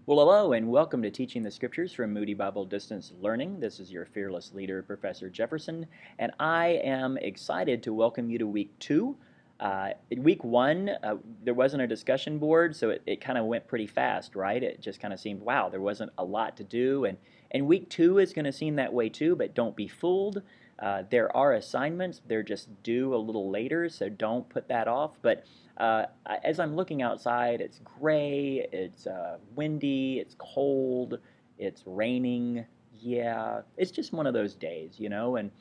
Well, hello, and welcome to Teaching the Scriptures from Moody Bible Distance Learning. This is your fearless leader, Professor Jefferson, and I am excited to welcome you to week two. In week one, there wasn't a discussion board, so it kind of went pretty fast, right? It just kind of seemed, wow, there wasn't a lot to do. And week two is going to seem that way too, but don't be fooled. There are assignments, they're just due a little later, so don't put that off. But as I'm looking outside, it's gray, it's windy, it's cold, it's raining. Yeah, it's just one of those days, you know. And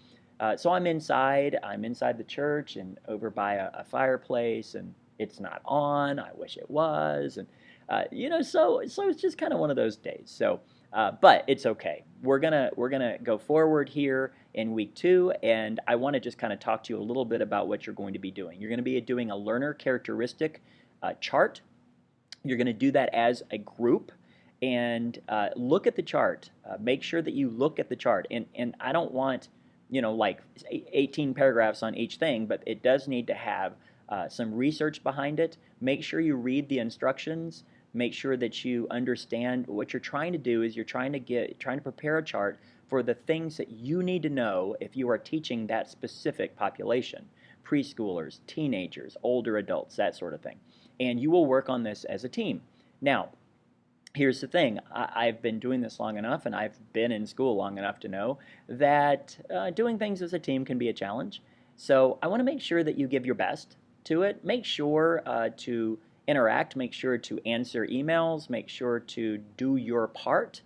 so I'm inside. I'm inside the church and over by a fireplace, and it's not on. I wish it was, and so it's just kind of one of those days. But it's okay. We're gonna go forward here in week two, and I want to just kind of talk to you a little bit about what you're going to be doing. You're going to be doing a learner characteristic chart. You're going to do that as a group, and look at the chart. Make sure that you look at the chart, and I don't want like 18 paragraphs on each thing, but it does need to have some research behind it. Make sure you read the instructions. Make sure that you understand what you're trying to do is you're trying to prepare a chart for the things that you need to know if you are teaching that specific population, preschoolers, teenagers, older adults, that sort of thing. And you will work on this as a team. Now, here's the thing. I've been doing this long enough, and I've been in school long enough to know that doing things as a team can be a challenge. So I want to make sure that you give your best to it. Make sure to interact, make sure to answer emails, make sure to do your part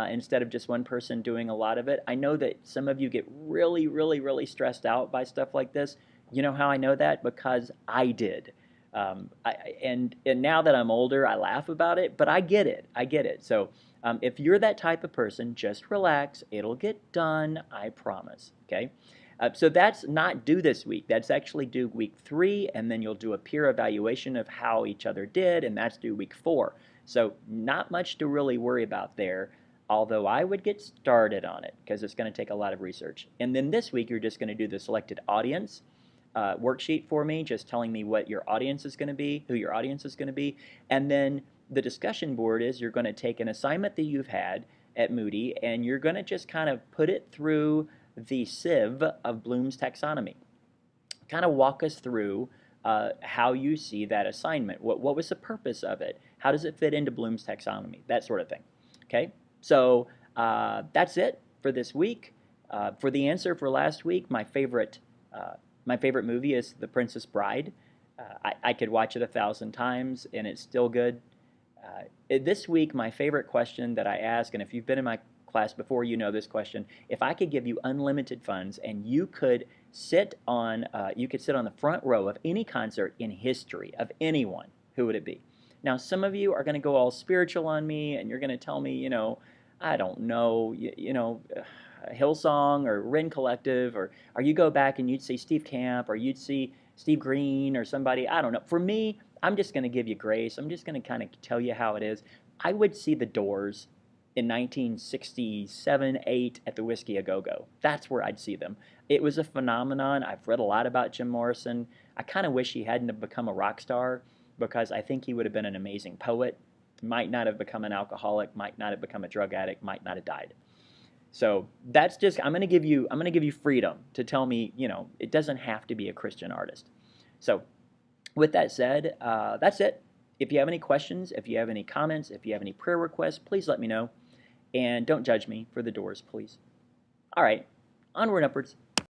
instead of just one person doing a lot of it. I know that some of you get really, really, really stressed out by stuff like this. You know how I know that? Because I did. And now that I'm older, I laugh about it, but I get it. I get it. So if you're that type of person, just relax. It'll get done, I promise. Okay? So that's not due this week. That's actually due week 3, and then you'll do a peer evaluation of how each other did, and that's due week 4. So not much to really worry about there, although I would get started on it because it's going to take a lot of research. And then this week, you're just going to do the selected audience worksheet for me, just telling me what your audience is going to be, who your audience is going to be, and then the discussion board is you're going to take an assignment that you've had at Moody, and you're going to just kind of put it through the sieve of Bloom's taxonomy. Kind of walk us through how you see that assignment. What was the purpose of it? How does it fit into Bloom's taxonomy? That sort of thing. Okay, so that's it for this week. For the answer for last week, my favorite movie is The Princess Bride. I could watch it 1,000 times and it's still good. This week, my favorite question that I ask, and if you've been in my class before, you know this question. If I could give you unlimited funds and you could sit on the front row of any concert in history of anyone, who would it be? Now, some of you are going to go all spiritual on me, and you're going to tell me, I don't know, Hillsong or Ren Collective, or you go back and you'd see Steve Camp, or you'd see Steve Green, or somebody. I don't know. For me, I'm just going to give you grace. I'm just going to kind of tell you how it is. I would see the Doors in 1967, 8 at the Whiskey A Go-Go. That's where I'd see them. It was a phenomenon. I've read a lot about Jim Morrison. I kind of wish he hadn't have become a rock star because I think he would have been an amazing poet. Might not have become an alcoholic, might not have become a drug addict, might not have died. So that's just, I'm going to give you freedom to tell me, it doesn't have to be a Christian artist. So with that said, that's it. If you have any questions, if you have any comments, if you have any prayer requests, please let me know. And don't judge me for the Doors, please. All right, onward and upwards.